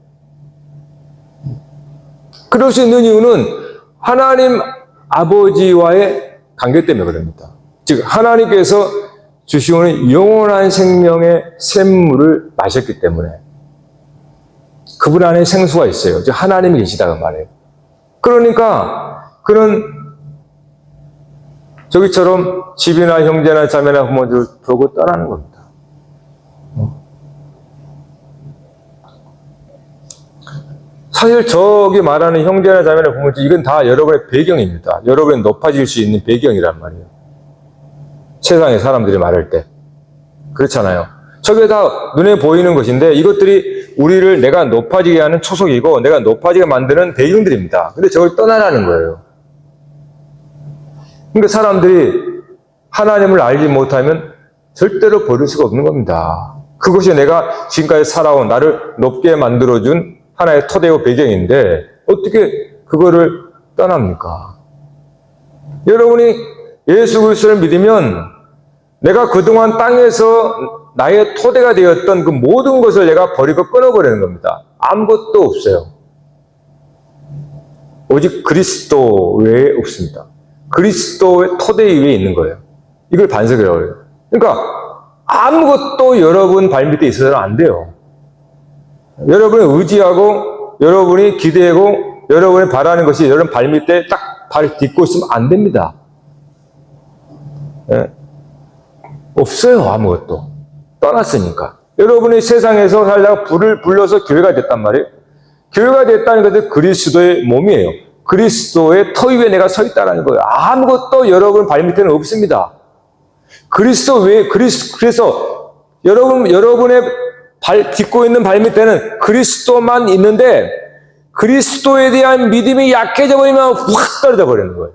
그럴 수 있는 이유는 하나님 아버지와의 관계 때문에 그럽니다. 즉 하나님께서 주시는 영원한 생명의 샘물을 마셨기 때문에 그분 안에 생수가 있어요. 즉 하나님이 계시다고 말해요. 그러니까 그는 저기처럼 집이나 형제나 자매나 부모들 두고 떠나는 겁니다. 사실 저기 말하는 형제나 자매나 부모들 이건 다 여러분의 배경입니다. 여러분이 높아질 수 있는 배경이란 말이에요. 세상의 사람들이 말할 때. 그렇잖아요. 저게 다 눈에 보이는 것인데 이것들이 우리를 내가 높아지게 하는 초석이고 내가 높아지게 만드는 배경들입니다. 근데 저걸 떠나라는 거예요. 그러니까 사람들이 하나님을 알지 못하면 절대로 버릴 수가 없는 겁니다. 그것이 내가 지금까지 살아온 나를 높게 만들어준 하나의 토대와 배경인데 어떻게 그거를 떠납니까? 여러분이 예수 그리스도를 믿으면 내가 그동안 땅에서 나의 토대가 되었던 그 모든 것을 내가 버리고 끊어버리는 겁니다. 아무것도 없어요. 오직 그리스도 외에 없습니다. 그리스도의 토대 위에 있는 거예요. 이걸 반석이라고 해요. 그러니까 아무것도 여러분 발밑에 있어서는 안 돼요. 여러분이 의지하고 여러분이 기대하고 여러분이 바라는 것이 여러분 발밑에 딱 발 딛고 있으면 안 됩니다. 네. 없어요. 아무것도. 떠났으니까. 여러분이 세상에서 살다가 불을 불러서 교회가 됐단 말이에요. 교회가 됐다는 것은 그리스도의 몸이에요. 그리스도의 터 위에 내가 서 있다는 거예요. 아무것도 여러분 발밑에는 없습니다. 그리스도 외에 그래서 여러분의 딛고 있는 발밑에는 그리스도만 있는데 그리스도에 대한 믿음이 약해져 버리면 확 떨어져 버리는 거예요.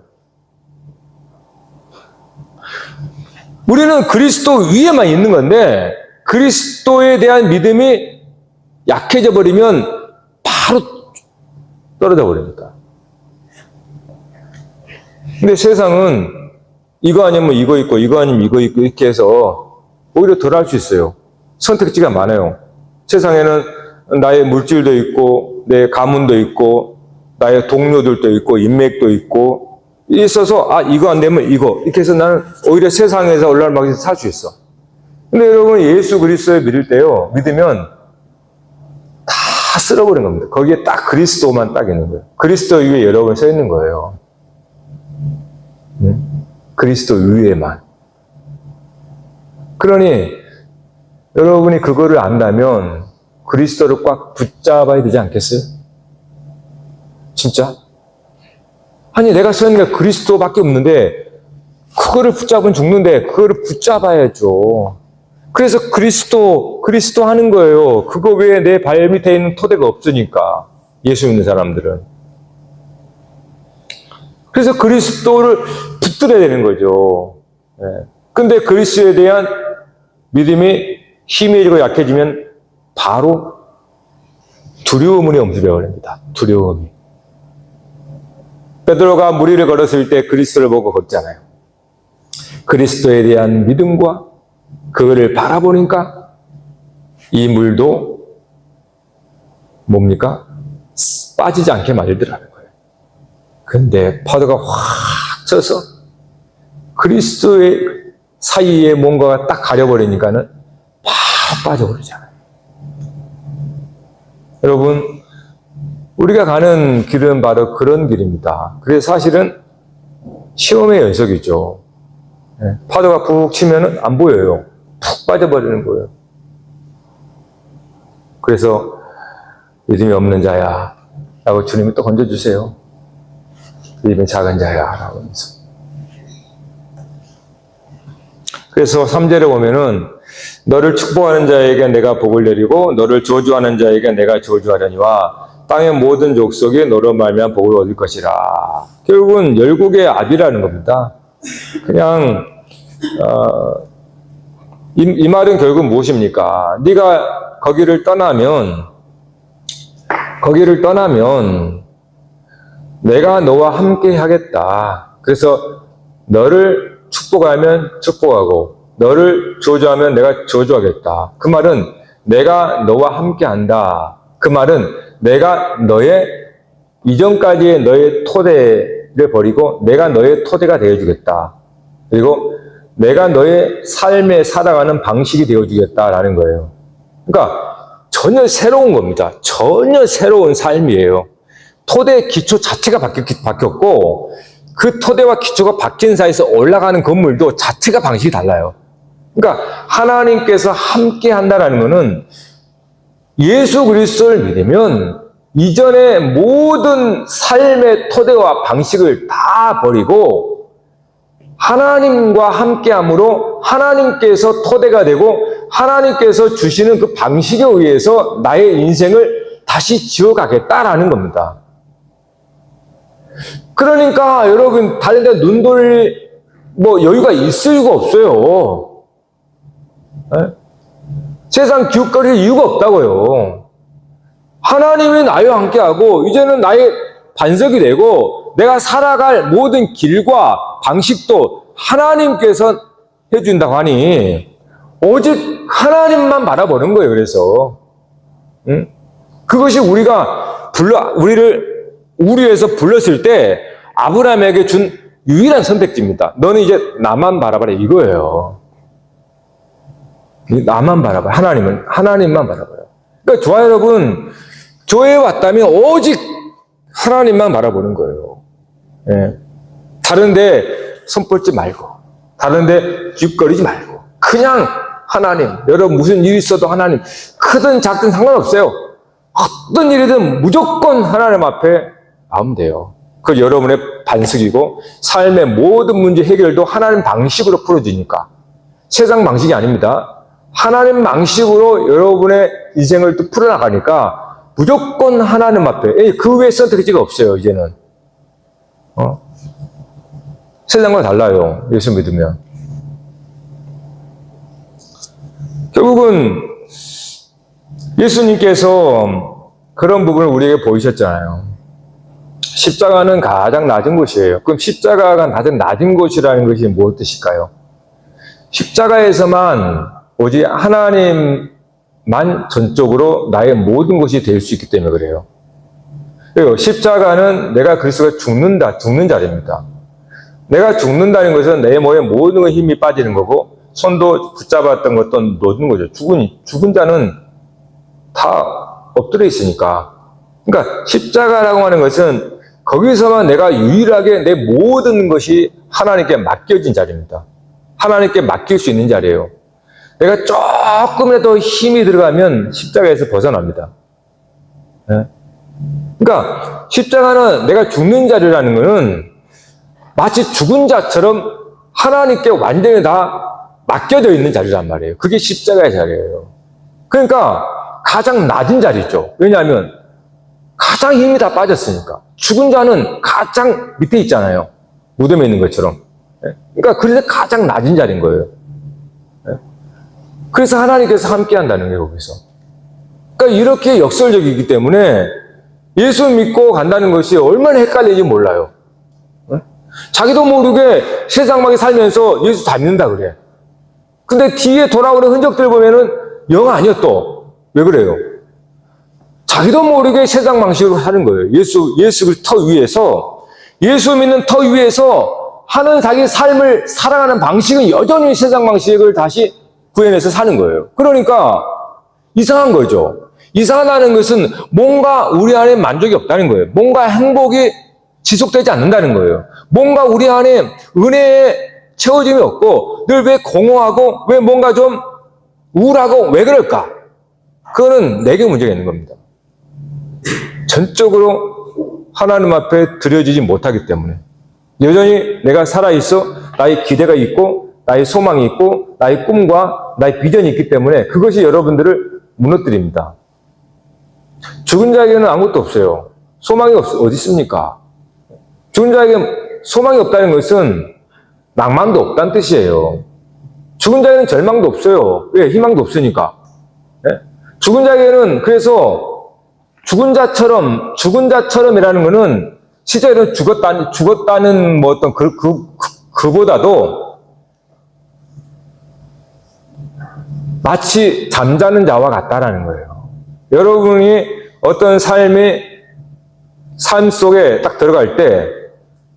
우리는 그리스도 위에만 있는 건데 그리스도에 대한 믿음이 약해져 버리면 바로 떨어져 버립니다. 근데 세상은 이거 아니면 이거 있고 이거 아니면 이거 있고 이렇게 해서 오히려 덜 할 수 있어요. 선택지가 많아요. 세상에는 나의 물질도 있고 내 가문도 있고 나의 동료들도 있고 인맥도 있고 있어서 이거 안 되면 이거 이렇게 해서 나는 오히려 세상에서 올라가면서 살 수 있어. 근데 여러분 예수 그리스도를 믿을 때요 믿으면 다 쓸어버린 겁니다. 거기에 딱 그리스도만 딱 있는 거예요. 그리스도 위에 여러분 서 있는 거예요. 그리스도 위에만. 그러니 여러분이 그거를 안다면 그리스도를 꽉 붙잡아야 되지 않겠어요? 진짜? 아니 내가 서 있는 게 그리스도밖에 없는데 그거를 붙잡으면 죽는데 그거를 붙잡아야죠. 그래서 그리스도 하는 거예요. 그거 외에 내 발 밑에 있는 토대가 없으니까. 예수 믿는 사람들은. 그래서 그리스도를 붙들어야 되는 거죠. 근데 그리스도에 대한 믿음이 희미해지고 약해지면 바로 두려움이 엄습해 버립니다. 두려움이. 베드로가 물 위를 걸었을 때 그리스도를 보고 걷잖아요. 그리스도에 대한 믿음과 그거를 바라보니까 이 물도 뭡니까? 빠지지 않게 말더라는 거예요. 근데 파도가 확 쳐서 그리스도의 사이에 뭔가가 딱 가려버리니까는 팍 빠져버리잖아요. 여러분, 우리가 가는 길은 바로 그런 길입니다. 그래서 사실은 시험의 연속이죠. 파도가 푹 치면은 안 보여요. 푹 빠져버리는 거예요. 그래서 믿음이 없는 자야 라고 주님이 또 건져주세요. 믿음이 작은 자야 라고 하면서. 그래서 3절에 보면은 너를 축복하는 자에게 내가 복을 내리고 너를 저주하는 자에게 내가 저주하려니와 땅의 모든 족속이 너로 말미암아 복을 얻을 것이라. 결국은 열국의 압이라는 겁니다. 그냥 이 말은 결국 무엇입니까? 네가 거기를 떠나면 내가 너와 함께 하겠다. 그래서 너를 축복하면 축복하고 너를 저주하면 내가 저주하겠다. 그 말은 내가 너와 함께 한다. 그 말은 내가 너의 이전까지의 너의 토대를 버리고 내가 너의 토대가 되어주겠다. 그리고 내가 너의 삶에 살아가는 방식이 되어주겠다라는 거예요. 그러니까 전혀 새로운 겁니다. 전혀 새로운 삶이에요. 토대 기초 자체가 바뀌었고 그 토대와 기초가 바뀐 사이에서 올라가는 건물도 자체가 방식이 달라요. 그러니까 하나님께서 함께 한다는 것은 예수 그리스도를 믿으면 이전의 모든 삶의 토대와 방식을 다 버리고 하나님과 함께함으로 하나님께서 토대가 되고 하나님께서 주시는 그 방식에 의해서 나의 인생을 다시 지어가겠다라는 겁니다. 그러니까 여러분 다른 데 눈 돌릴 여유가 있을 이유가 없어요. 세상 기웃거릴 이유가 없다고요. 하나님이 나와 함께하고 이제는 나의 반석이 되고 내가 살아갈 모든 길과 방식도 하나님께서 해준다고 하니 오직 하나님만 바라보는 거예요. 그래서 그것이 우리를 우리에서 불렀을 때 아브라함에게 준 유일한 선택지입니다. 너는 이제 나만 바라봐라 이거예요. 나만 바라봐. 하나님만 바라봐요. 그러니까 저와 여러분, 교회에 왔다면 오직 하나님만 바라보는 거예요. 다른데 손 뻗지 말고, 다른데 기웃거리지 말고, 그냥 하나님. 여러분 무슨 일이 있어도 하나님, 크든 작든 상관없어요. 어떤 일이든 무조건 하나님 앞에 나오면 돼요. 그 여러분의 반석이고 삶의 모든 문제 해결도 하나님 방식으로 풀어지니까. 세상 방식이 아닙니다. 하나님 방식으로 여러분의 인생을 또 풀어나가니까 무조건 하나님 앞에 그 외에 선택지가 없어요. 이제는 세상과 달라요. 예수 믿으면. 결국은 예수님께서 그런 부분을 우리에게 보이셨잖아요. 십자가는 가장 낮은 곳이에요. 그럼 십자가가 가장 낮은 곳이라는 것이 무엇 뜻일까요? 십자가에서만 오직 하나님만 전적으로 나의 모든 것이 될 수 있기 때문에 그래요. 그리고 십자가는 내가 그리스도가 죽는 자리입니다. 내가 죽는다는 것은 내 몸에 모든 힘이 빠지는 거고 손도 붙잡았던 것도 놓는 거죠. 죽은 자는 다 엎드려 있으니까. 그러니까 십자가라고 하는 것은 거기서만 내가 유일하게 내 모든 것이 하나님께 맡겨진 자리입니다. 하나님께 맡길 수 있는 자리예요. 내가 조금이라도 힘이 들어가면 십자가에서 벗어납니다. 그러니까 십자가는 내가 죽는 자리라는 것은 마치 죽은 자처럼 하나님께 완전히 다 맡겨져 있는 자리란 말이에요. 그게 십자가의 자리예요. 그러니까 가장 낮은 자리죠. 왜냐하면 가장 힘이 다 빠졌으니까. 죽은 자는 가장 밑에 있잖아요. 무덤에 있는 것처럼. 그러니까 그래서 가장 낮은 자리인 거예요. 그래서 하나님께서 함께 한다는 거예요, 거기서. 그러니까 이렇게 역설적이기 때문에 예수 믿고 간다는 것이 얼마나 헷갈리는지 몰라요. 자기도 모르게 세상막에 살면서 예수 다 믿는다 그래. 근데 뒤에 돌아오는 흔적들 보면은 영 아니야 또. 왜 그래요? 자기도 모르게 세상 방식으로 사는 거예요. 예수를 터 위에서, 예수 믿는 터 위에서 하는 자기 삶을 살아가는 방식은 여전히 세상 방식을 다시 구현해서 사는 거예요. 그러니까 이상한 거죠. 이상하다는 것은 뭔가 우리 안에 만족이 없다는 거예요. 뭔가 행복이 지속되지 않는다는 거예요. 뭔가 우리 안에 은혜의 채워짐이 없고 늘 왜 공허하고 왜 뭔가 좀 우울하고 왜 그럴까? 그거는 내게 문제가 있는 겁니다. 전적으로 하나님 앞에 드려지지 못하기 때문에 여전히 내가 살아있어 나의 기대가 있고 나의 소망이 있고 나의 꿈과 나의 비전이 있기 때문에 그것이 여러분들을 무너뜨립니다. 죽은 자에게는 아무것도 없어요. 소망이 어디 있습니까? 죽은 자에게 소망이 없다는 것은 낭만도 없다는 뜻이에요. 죽은 자에게는 절망도 없어요. 왜? 희망도 없으니까. 네? 죽은 자에게는 그래서 죽은 자처럼이라는 것은 실제로는 죽었다는 뭐 어떤 그보다도 마치 잠자는 자와 같다라는 거예요. 여러분이 어떤 삶 속에 딱 들어갈 때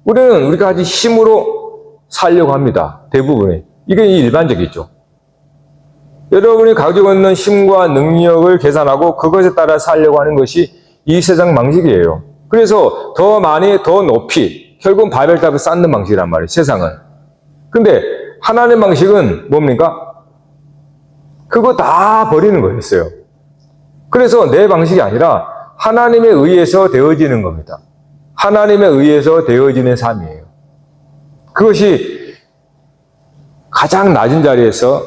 우리가 아주 힘으로 살려고 합니다. 대부분이. 이게 일반적이죠. 여러분이 가지고 있는 힘과 능력을 계산하고 그것에 따라 살려고 하는 것이 이 세상 방식이에요. 그래서 더 많이, 더 높이, 결국은 바벨탑을 쌓는 방식이란 말이에요, 세상은. 근데 하나님 방식은 뭡니까? 그거 다 버리는 거였어요. 그래서 내 방식이 아니라 하나님에 의해서 되어지는 겁니다. 하나님에 의해서 되어지는 삶이에요. 그것이 가장 낮은 자리에서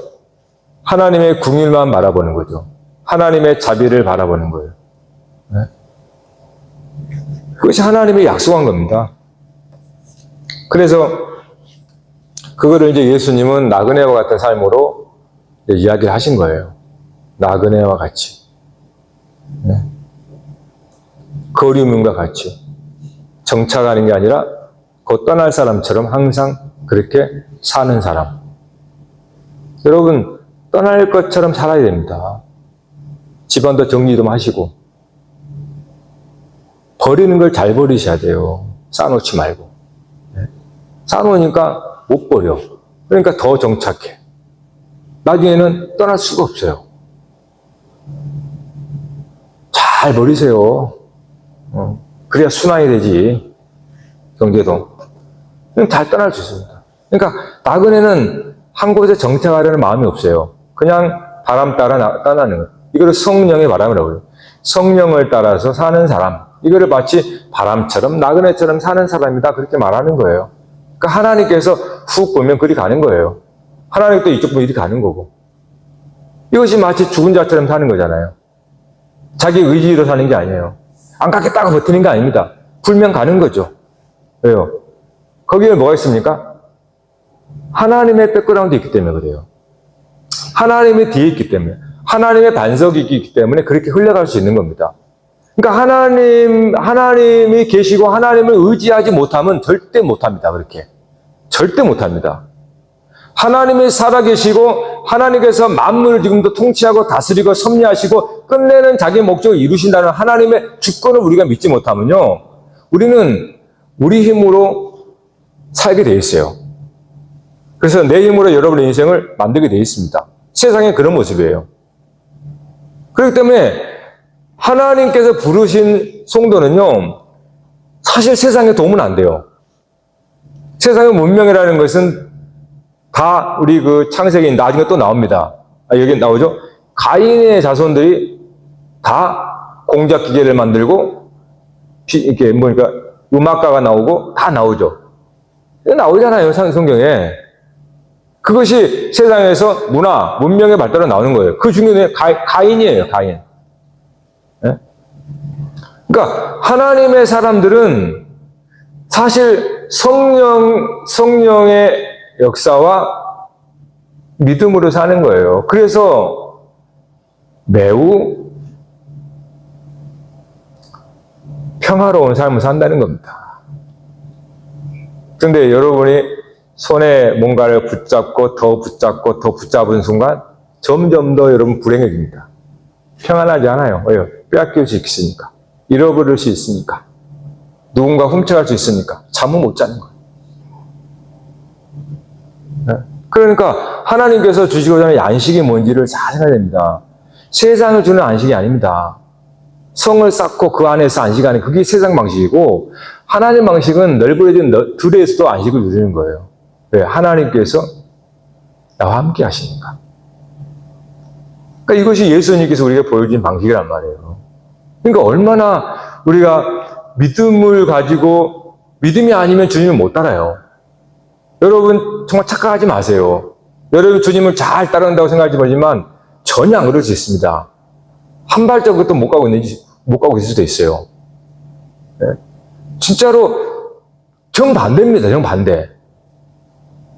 하나님의 궁일만 바라보는 거죠. 하나님의 자비를 바라보는 거예요. 네? 그것이 하나님의 약속한 겁니다. 그래서 그거를 이제 예수님은 나그네와 같은 삶으로 이야기를 하신 거예요. 나그네와 같이. 네? 거류민과 같이. 정착하는 게 아니라 곧 떠날 사람처럼 항상 그렇게 사는 사람. 여러분, 떠날 것처럼 살아야 됩니다. 집안도 정리 좀 하시고. 버리는 걸 잘 버리셔야 돼요. 쌓아놓지 말고. 네? 쌓아놓으니까 못 버려. 그러니까 더 정착해. 나중에는 떠날 수가 없어요. 잘 버리세요. 그래야 순환이 되지. 경제도. 잘 떠날 수 있습니다. 그러니까 나그네는 한 곳에 정착하려는 마음이 없어요. 그냥 바람 따라 떠나는 거예요. 이거를 성령의 바람이라고 해요. 성령을 따라서 사는 사람. 이거를 마치 바람처럼 나그네처럼 사는 사람이다. 그렇게 말하는 거예요. 그러니까 하나님께서 훅 보면 그리 가는 거예요. 하나님도 이쪽 보면 이리 가는 거고. 이것이 마치 죽은 자처럼 사는 거잖아요. 자기 의지로 사는 게 아니에요. 안 가겠다고 버티는 게 아닙니다. 불면 가는 거죠. 왜요? 거기에 뭐가 있습니까? 하나님의 백그라운드 있기 때문에 그래요. 하나님이 뒤에 있기 때문에, 하나님의 반석이 있기 때문에 그렇게 흘러갈 수 있는 겁니다. 그러니까 하나님이 계시고 하나님을 의지하지 못하면 절대 못합니다. 그렇게. 절대 못합니다. 하나님이 살아계시고 하나님께서 만물을 지금도 통치하고 다스리고 섭리하시고 끝내는 자기 목적을 이루신다는 하나님의 주권을 우리가 믿지 못하면요. 우리는 우리 힘으로 살게 돼 있어요. 그래서 내 힘으로 여러분의 인생을 만들게 돼 있습니다. 세상에 그런 모습이에요. 그렇기 때문에 하나님께서 부르신 성도는요, 사실 세상에 도움은 안 돼요. 세상의 문명이라는 것은 다 우리 그 창세기 나중에 또 나옵니다. 여기 나오죠? 가인의 자손들이 다 공작 기계를 만들고, 이렇게 뭐니까 음악가가 나오고 다 나오죠. 나오잖아요, 성경에. 그것이 세상에서 문화, 문명의 발달로 나오는 거예요. 그 중에 가인이에요, 가인. 예? 그러니까 하나님의 사람들은 사실 성령의 역사와 믿음으로 사는 거예요. 그래서 매우 평화로운 삶을 산다는 겁니다. 그런데 여러분이 손에 뭔가를 붙잡고 더 붙잡은 순간 점점 더 여러분 불행해집니다. 평안하지 않아요. 왜요? 빼앗길 수 있으니까. 잃어버릴 수 있으니까. 누군가 훔쳐갈 수 있으니까. 잠을 못 자는 거예요. 네? 그러니까 하나님께서 주시고자 하는 안식이 뭔지를 잘 생각해야 됩니다. 세상을 주는 안식이 아닙니다. 성을 쌓고 그 안에서 안식하는 그게 세상 방식이고 하나님 방식은 넓어진 들에서도 안식을 누리는 거예요. 왜? 하나님께서 나와 함께 하시니까. 그러니까 이것이 예수님께서 우리에게 보여준 방식이란 말이에요. 그러니까 얼마나 우리가 믿음을 가지고 믿음이 아니면 주님을 못 따라요. 여러분 정말 착각하지 마세요. 여러분 주님을 잘 따른다고 생각하지만 전혀 안 그럴 수 있습니다. 한 발자국도 못 가고 있을 수도 있어요. 네? 진짜로 정반대입니다. 정반대.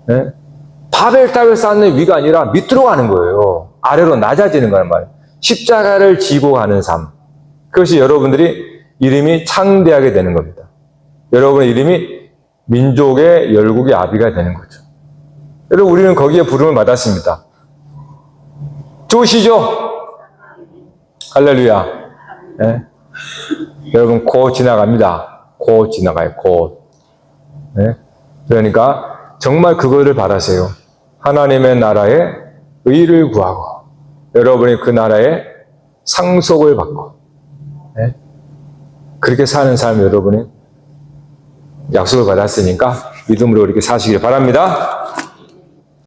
네? 바벨 탑을 쌓는 위가 아니라 밑으로 가는 거예요. 아래로 낮아지는 거란 말이에요. 십자가를 지고 가는 삶. 그것이 여러분들이 이름이 창대하게 되는 겁니다. 여러분의 이름이 민족의 열국의 아비가 되는 거죠. 여러분 우리는 거기에 부름을 받았습니다. 좋으시죠? 할렐루야. 네? 여러분 곧 지나갑니다. 곧 지나가요. 곧. 네? 그러니까 정말 그거를 바라세요. 하나님의 나라의 의를 구하고 여러분이 그 나라의 상속을 받고 네? 그렇게 사는 삶 여러분이 약속을 받았으니까 믿음으로 이렇게 사시길 바랍니다.